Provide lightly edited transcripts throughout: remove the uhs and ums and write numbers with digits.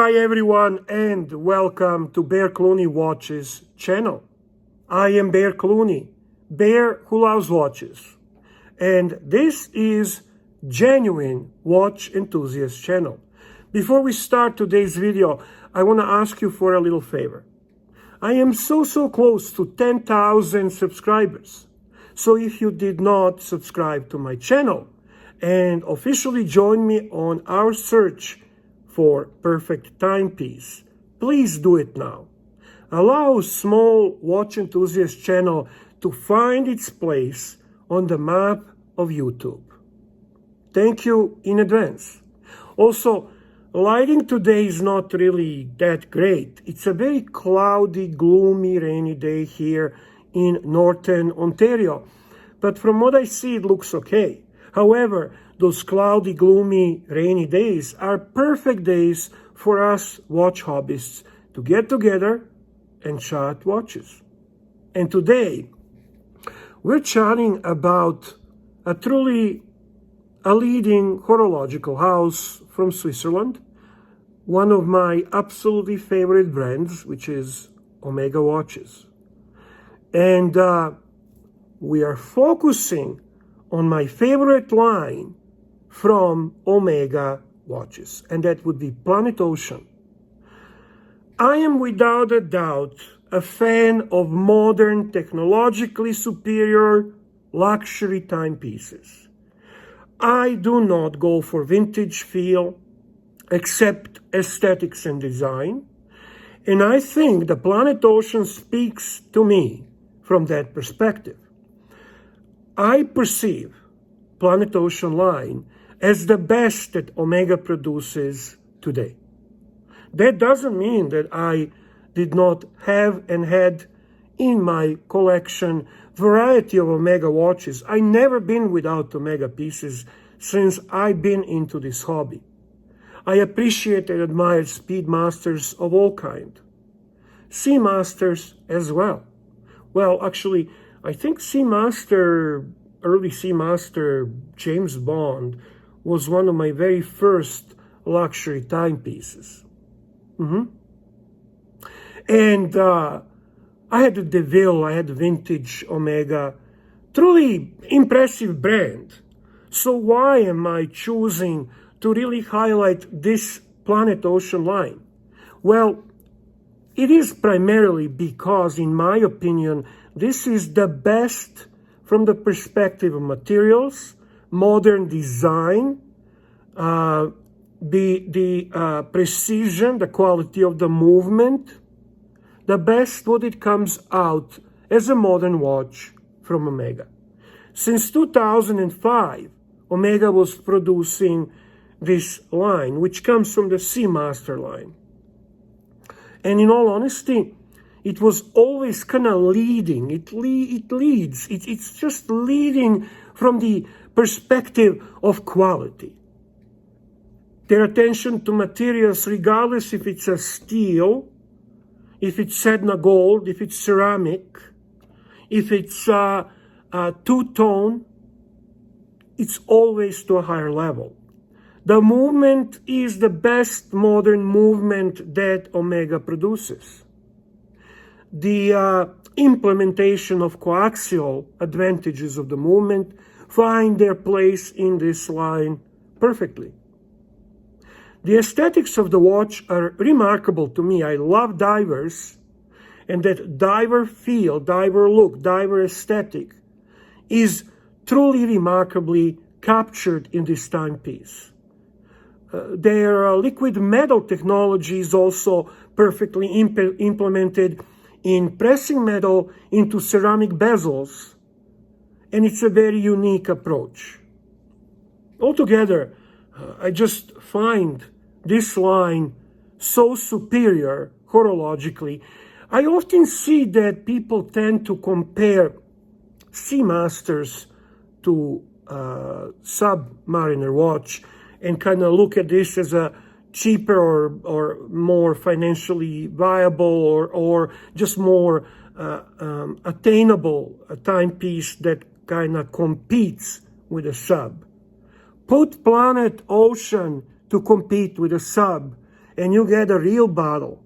Hi everyone and welcome to Bear Clooney Watches channel. I am Bear Clooney, bear who loves watches. And this is Genuine Watch Enthusiast channel. Before we start today's video, I want to ask you for a little favor. I am so close to 10,000 subscribers. So if you did not subscribe to my channel and officially join me on our search for perfect timepiece, please do it now. Allow small watch enthusiast channel to find its place on the map of YouTube. Thank you in advance. Also, lighting today is not really that great. It's a very cloudy, gloomy, rainy day here in northern Ontario. But from what I see, it looks okay. However, those cloudy, gloomy, rainy days are perfect days for us watch hobbyists to get together and chat watches. And today, we're chatting about a leading horological house from Switzerland, one of my absolutely favorite brands, which is Omega Watches. And we are focusing on my favorite line from Omega Watches, and that would be Planet Ocean. I am without a doubt a fan of modern, technologically superior luxury timepieces. I do not go for vintage feel, except aesthetics and design, and I think the Planet Ocean speaks to me from that perspective. I perceive Planet Ocean line as the best that Omega produces today. That doesn't mean that I did not have and had in my collection variety of Omega watches. I never been without Omega pieces since I've been into this hobby. I appreciate and admire Speedmasters of all kind. Seamasters as well. Well, actually, I think early Seamaster James Bond was one of my very first luxury timepieces. And I had the DeVille, I had vintage Omega, truly impressive brand. So why am I choosing to really highlight this Planet Ocean line? Well, it is primarily because, in my opinion, this is the best from the perspective of materials, modern design, the precision, the quality of the movement, the best what it comes out as a modern watch from Omega. Since 2005, Omega was producing this line, which comes from the Seamaster line. And in all honesty, it was always kind of leading. It leads. It's just leading from the perspective of quality. Their attention to materials, regardless if it's a steel, if it's Sedna gold, if it's ceramic, if it's two-tone, it's always to a higher level. The movement is the best modern movement that Omega produces. The implementation of coaxial advantages of the movement find their place in this line perfectly. The aesthetics of the watch are remarkable to me. I love divers, and that diver feel, diver look, diver aesthetic is truly remarkably captured in this timepiece. Their liquid metal technology is also perfectly implemented in pressing metal into ceramic bezels, and it's a very unique approach. Altogether, I just find this line so superior horologically. I often see that people tend to compare Seamasters to Submariner watch and kind of look at this as a cheaper or more financially viable or just more attainable timepiece that kind of competes with a Sub. Put Planet Ocean to compete with a Sub, and you get a real bottle.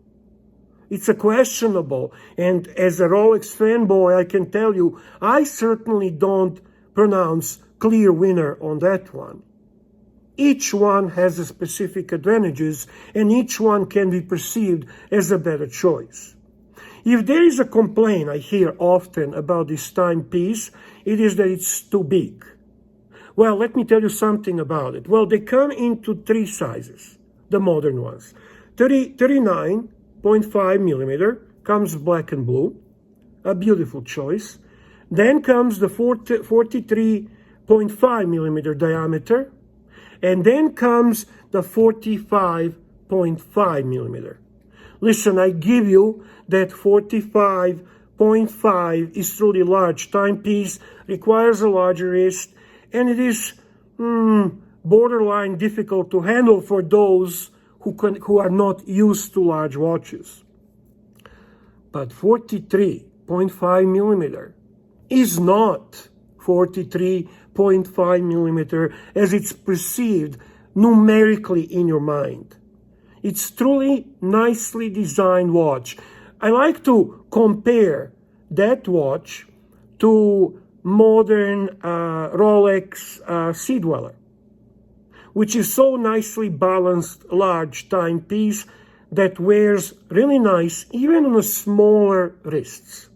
It's a questionable, and as a Rolex fanboy, I can tell you, I certainly don't pronounce clear winner on that one. Each one has a specific advantages, and each one can be perceived as a better choice. If there is a complaint I hear often about this timepiece, it is that it's too big. Well, let me tell you something about it. Well, they come into three sizes, the modern ones. 39.5 millimeter comes black and blue, a beautiful choice. Then comes the 43.5 millimeter diameter, and then comes the 45.5 millimeter. Listen, I give you that 45.5 is truly large timepiece, requires a larger wrist, and it is borderline difficult to handle for those who are not used to large watches. But 43.5 millimeter is not 43.5 millimeter as it's perceived numerically in your mind. It's truly nicely designed watch. I like to compare that watch to modern Rolex Sea Dweller, which is so nicely balanced large timepiece that wears really nice even on the smaller wrists.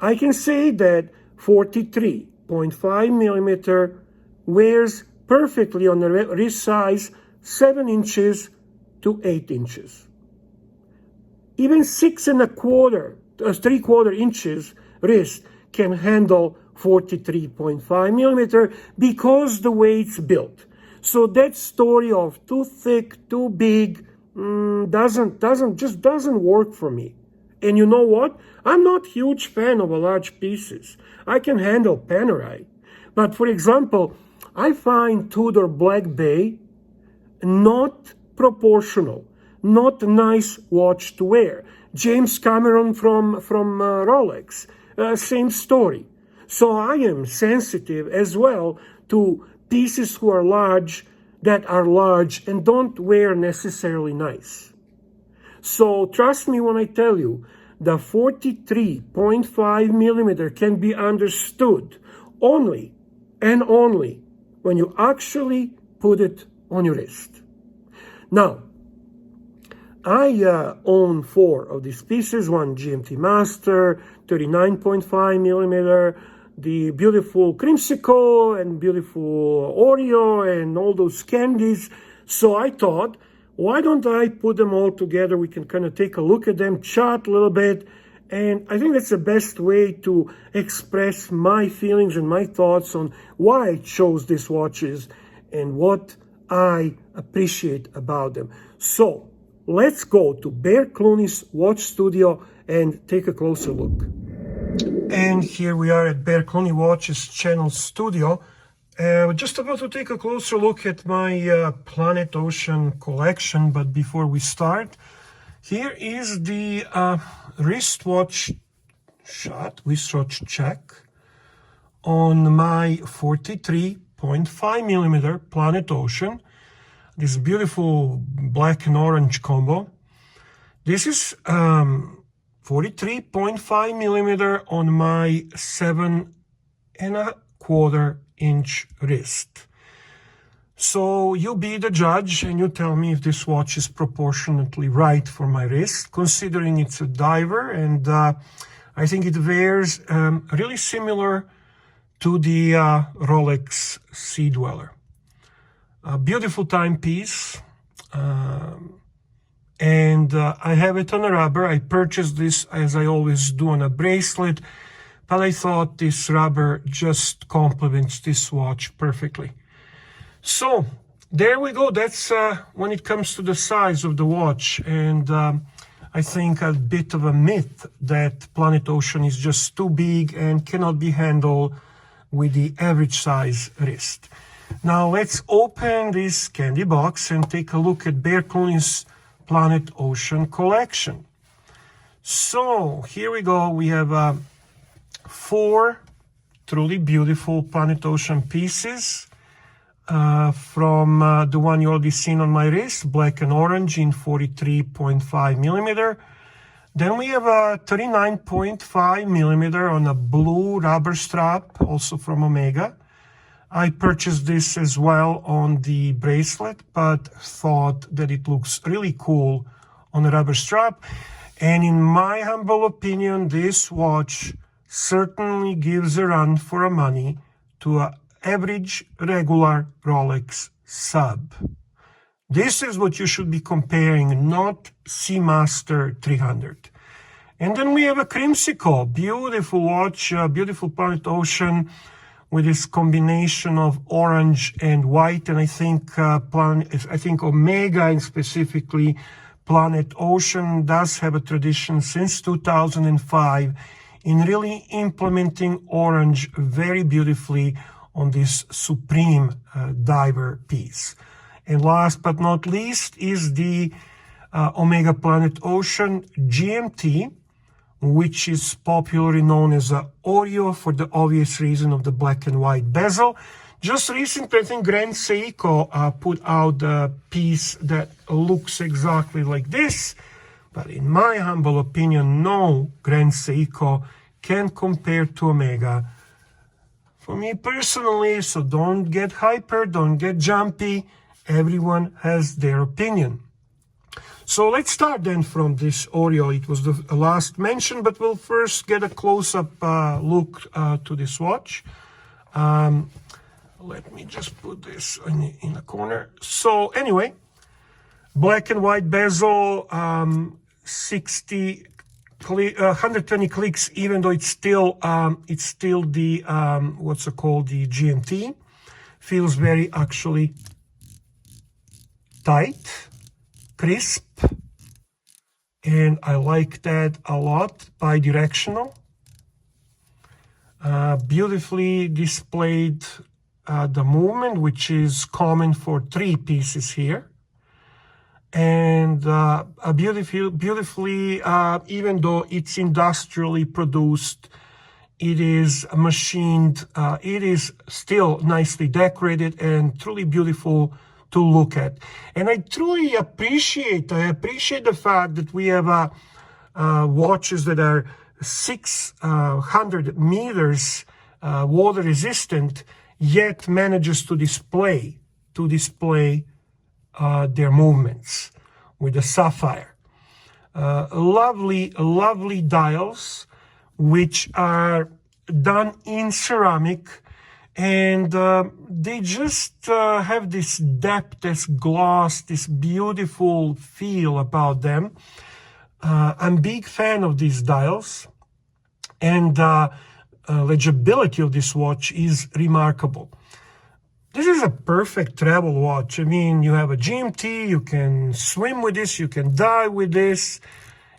I can say that 43.5 millimeter wears perfectly on the wrist size 7 inches to 8 inches. Even 3/4 inches wrist can handle 43.5 millimeter because the way it's built. So that story of too thick, too big, doesn't work for me. And you know what? I'm not a huge fan of large pieces. I can handle Panerai. But for example, I find Tudor Black Bay not proportional, not a nice watch to wear. James Cameron from Rolex, same story. So I am sensitive as well to pieces that are large and don't wear necessarily nice. So trust me when I tell you, the 43.5 millimeter can be understood only and only when you actually put it on your wrist. Now, I own 4 of these pieces, one GMT Master, 39.5 millimeter, the beautiful Creamsicle and beautiful Oreo and all those candies. So I thought, why don't I put them all together? We can kind of take a look at them, chat a little bit. And I think that's the best way to express my feelings and my thoughts on why I chose these watches and what I appreciate about them. So let's go to Bear Clooney's watch studio and take a closer look. And here we are at Bear Clooney Watches channel studio. We're just about to take a closer look at my Planet Ocean collection, but before we start, here is the wristwatch check on my 43.5 millimeter Planet Ocean. This beautiful black and orange combo. This is 43.5 millimeter on my 7.25 inch wrist. So you be the judge and you tell me if this watch is proportionately right for my wrist, considering it's a diver, and I think it wears really similar to the Rolex Sea Dweller. A beautiful timepiece, and I have it on a rubber. I purchased this, as I always do, on a bracelet, but I thought this rubber just complements this watch perfectly. So there we go. That's when it comes to the size of the watch, and I think a bit of a myth that Planet Ocean is just too big and cannot be handled with the average size wrist. Now let's open this candy box and take a look at Bear Clooney's Planet Ocean collection. So here we go. We have 4 truly beautiful Planet Ocean pieces. from the one you already seen on my wrist, black and orange in 43.5 millimeter. Then we have a 39.5 millimeter on a blue rubber strap, also from Omega. I purchased this as well on the bracelet, but thought that it looks really cool on a rubber strap. And in my humble opinion, this watch certainly gives a run for a money to an average regular Rolex Sub. This is what you should be comparing, not Seamaster 300. And then we have a Crimsico, beautiful watch, beautiful Planet Ocean with this combination of orange and white. And I think Omega, and specifically Planet Ocean, does have a tradition since 2005 in really implementing orange very beautifully on this Supreme diver piece. And last but not least is the Omega Planet Ocean GMT, which is popularly known as Oreo for the obvious reason of the black and white bezel. Just recently, I think Grand Seiko put out a piece that looks exactly like this. But in my humble opinion, no Grand Seiko can compare to Omega. For me personally, so don't get hyper, don't get jumpy. Everyone has their opinion. So let's start then from this Oreo. It was the last mention, but we'll first get a close-up look to this watch. Let me just put this in the corner. So anyway, black and white bezel, 120 clicks, even though it's still the what's it called, the GMT. Feels very actually tight, crisp, and I like that a lot. Bidirectional, beautifully displayed the movement, which is common for three pieces here, and beautifully, even though it's industrially produced, it is machined, it is still nicely decorated and truly beautiful to look at. And I truly appreciate the fact that we have watches that are 600 meters water resistant, yet manages to display their movements with the sapphire. Lovely dials, which are done in ceramic, and they just have this depth, this gloss, this beautiful feel about them. I'm a big fan of these dials, and legibility of this watch is remarkable. This is a perfect travel watch. I mean, you have a GMT, you can swim with this, you can dive with this.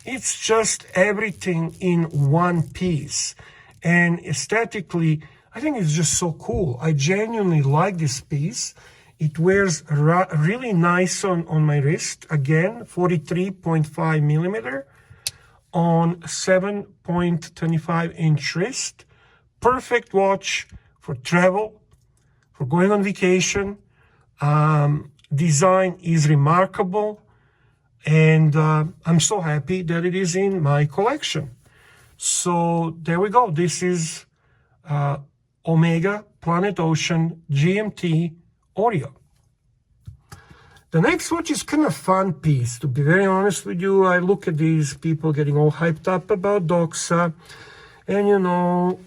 It's just everything in one piece. And aesthetically, I think it's just so cool. I genuinely like this piece. It wears really nice on my wrist. Again, 43.5 millimeter on 7.25 inch wrist. Perfect watch for travel, for going on vacation. Design is remarkable, and I'm so happy that it is in my collection. So there we go. This is Omega Planet Ocean GMT Oreo. The next watch is kind of fun piece. To be very honest with you, I look at these people getting all hyped up about Doxa, and you know,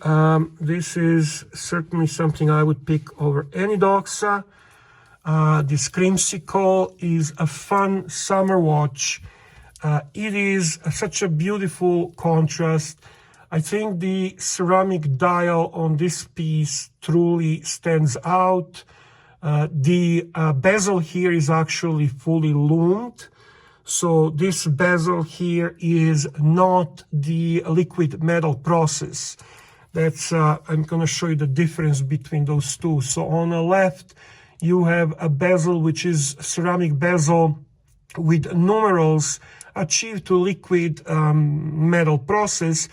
this is certainly something I would pick over any Doxa. This Crimsico is a fun summer watch. It is such a beautiful contrast. I think the ceramic dial on this piece truly stands out. The bezel here is actually fully loomed. So this bezel here is not the liquid metal process. That's, I'm going to show you the difference between those two. So on the left, you have a bezel, which is ceramic bezel with numerals achieved to liquid metal process,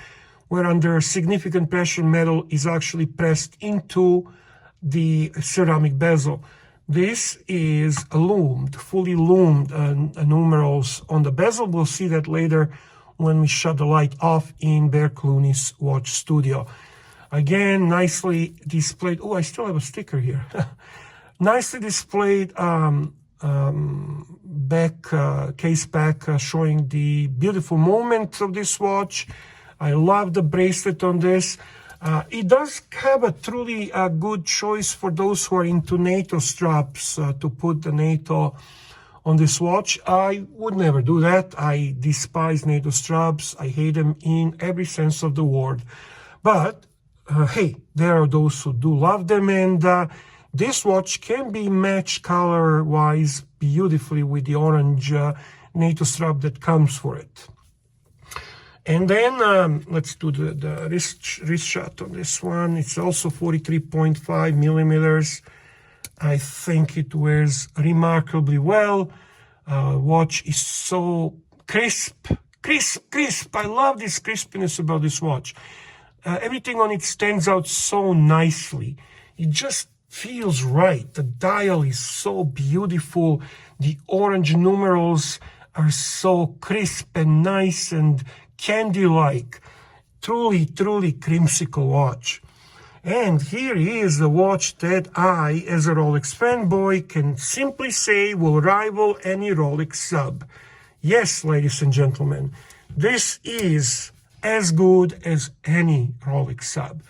where under significant pressure, metal is actually pressed into the ceramic bezel. This is loomed, fully loomed numerals on the bezel. We'll see that later when we shut the light off in Bear Clooney's watch studio. Again, nicely displayed. Oh, I still have a sticker here. Nicely displayed case back showing the beautiful movement of this watch. I love the bracelet on this. It does have a truly good choice for those who are into NATO straps to put the NATO on this watch. I would never do that. I despise NATO straps. I hate them in every sense of the word. But hey, there are those who do love them, and this watch can be matched color-wise beautifully with the orange NATO strap that comes for it. And then let's do the wrist shot on this one. It's also 43.5 millimeters. I think it wears remarkably well. Watch is so crisp. I love this crispiness about this watch. Everything on it stands out so nicely. It just feels right. The dial is so beautiful. The orange numerals are so crisp and nice and candy-like. Truly creamsicle watch. And here is the watch that I, as a Rolex fanboy, can simply say will rival any Rolex Sub. Yes, ladies and gentlemen, this is as good as any Rolex Sub.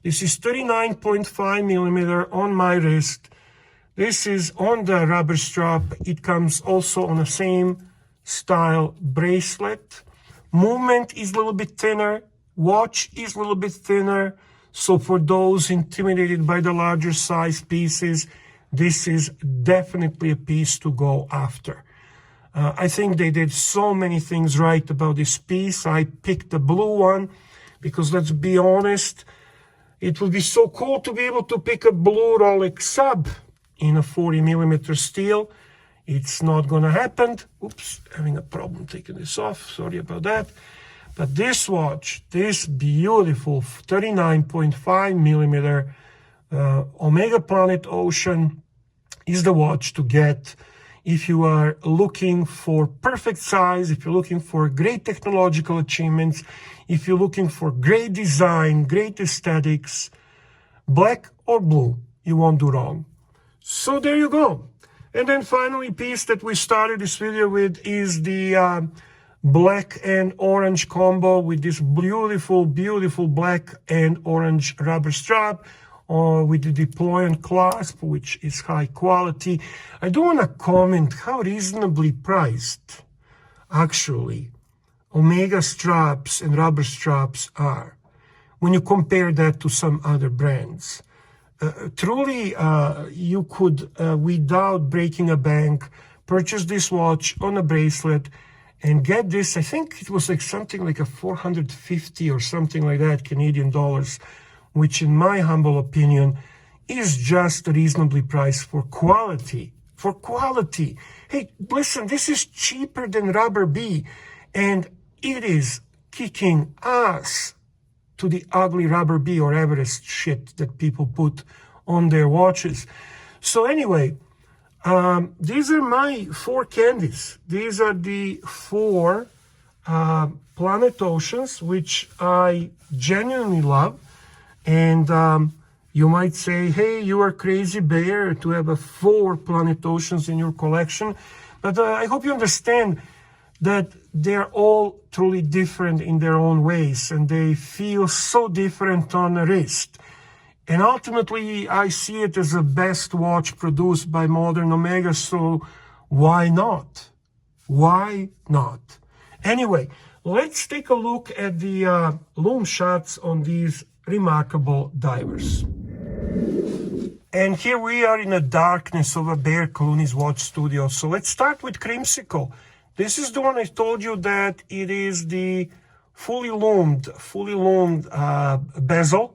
This is 39.5 millimeter on my wrist. This is on the rubber strap. It comes also on the same style bracelet. Movement is a little bit thinner. Watch is a little bit thinner. So for those intimidated by the larger size pieces, this is definitely a piece to go after. I think they did so many things right about this piece. I picked the blue one because, let's be honest, it would be so cool to be able to pick a blue Rolex Sub in a 40 millimeter steel. It's not going to happen. Oops, having a problem taking this off. Sorry about that. But this watch, this beautiful 39.5 millimeter Omega Planet Ocean is the watch to get if you are looking for perfect size, if you're looking for great technological achievements, if you're looking for great design, great aesthetics, black or blue, you won't do wrong. So there you go. And then finally, piece that we started this video with is the black and orange combo with this beautiful black and orange rubber strap with the deployant clasp, which is high quality. I do want to comment how reasonably priced actually Omega straps and rubber straps are when you compare that to some other brands. Truly, you could, without breaking a bank, purchase this watch on a bracelet and get this. I think it was like something like a 450 or something like that Canadian dollars, which in my humble opinion is just reasonably priced for quality. For quality. Hey, listen, this is cheaper than Rubber B, and it is kicking ass to the ugly Rubber B or Everest shit that people put on their watches. So anyway, these are my 4 candies. These are the 4 Planet Oceans, which I genuinely love. And you might say, hey, you are crazy, Bear, to have 4 Planet Oceans in your collection. But I hope you understand that they're all truly different in their own ways, and they feel so different on the wrist. And ultimately, I see it as the best watch produced by modern Omega, so why not? Why not? Anyway, let's take a look at the loom shots on these remarkable divers. And here we are in the darkness of a Bear Clooney's watch studio. So let's start with Creamsicle. This is the one I told you that it is the fully loomed bezel.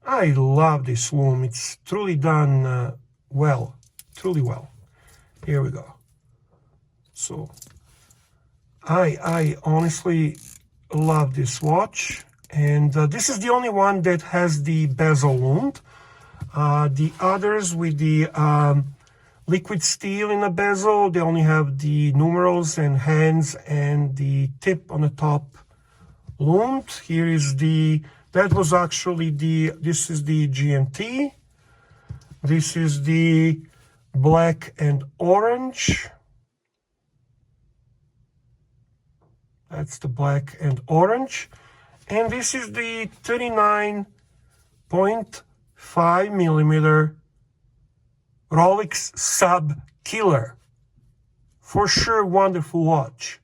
I love this loom. It's truly done well, truly well. Here we go. So I honestly love this watch. And this is the only one that has the bezel loomed. The others with the liquid steel in the bezel. They only have the numerals and hands and the tip on the top loomed. Here is that was actually this is the GMT. This is the black and orange. That's the black and orange. And this is the 39.5 millimeter Rolex Sub Killer. For sure, wonderful watch.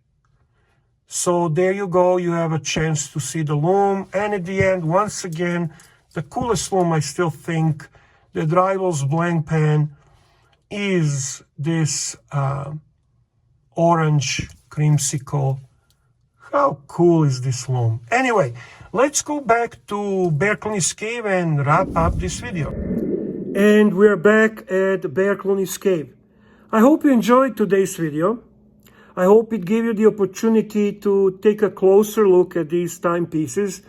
So there you go, you have a chance to see the lume. And at the end, once again, the coolest lume I still think, the Rivals Blank Pen, is this orange creamsicle. How cool is this lume? Anyway, let's go back to Bear Clooney's cave and wrap up this video. And we're back at Bear Clooney's cave. I hope you enjoyed today's video. I hope it gave you the opportunity to take a closer look at these timepieces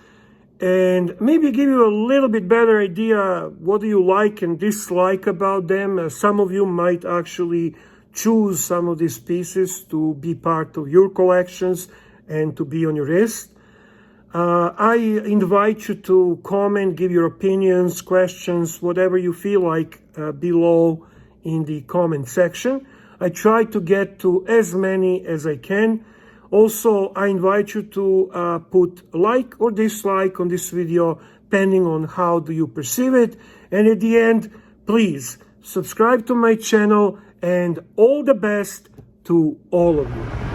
and maybe give you a little bit better idea what do you like and dislike about them. Some of you might actually choose some of these pieces to be part of your collections and to be on your wrist. I invite you to comment, give your opinions, questions, whatever you feel like below in the comment section. I try to get to as many as I can. Also, I invite you to put like or dislike on this video, depending on how do you perceive it. And at the end, please subscribe to my channel and all the best to all of you.